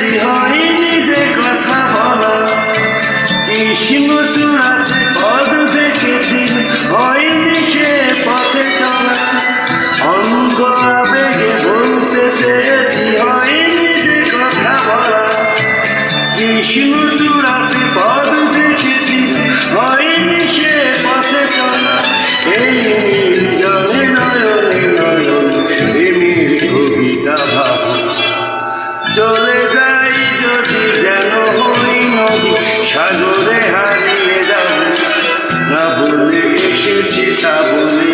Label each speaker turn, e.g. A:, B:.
A: পেয়েছি হয়নি যে কথা বলা, কৃষ্ণ চূড়াতে পদ দেখেছি হয়নি সে পথে চলা, অঙ্গ আবেগে বলতে চেয়েছি হয়নি যে কথা বলা, কৃষ্ণ চূড়াতে পদ দেখেছি হয়নি সে পথে চলা। এই জলে নয়নে নয়নে প্রেমের কবিতা ভাব, চলে যাই যদি যেন হই নদী সাগরে হারিয়ে যাব, না বলে এসেছি তা বলে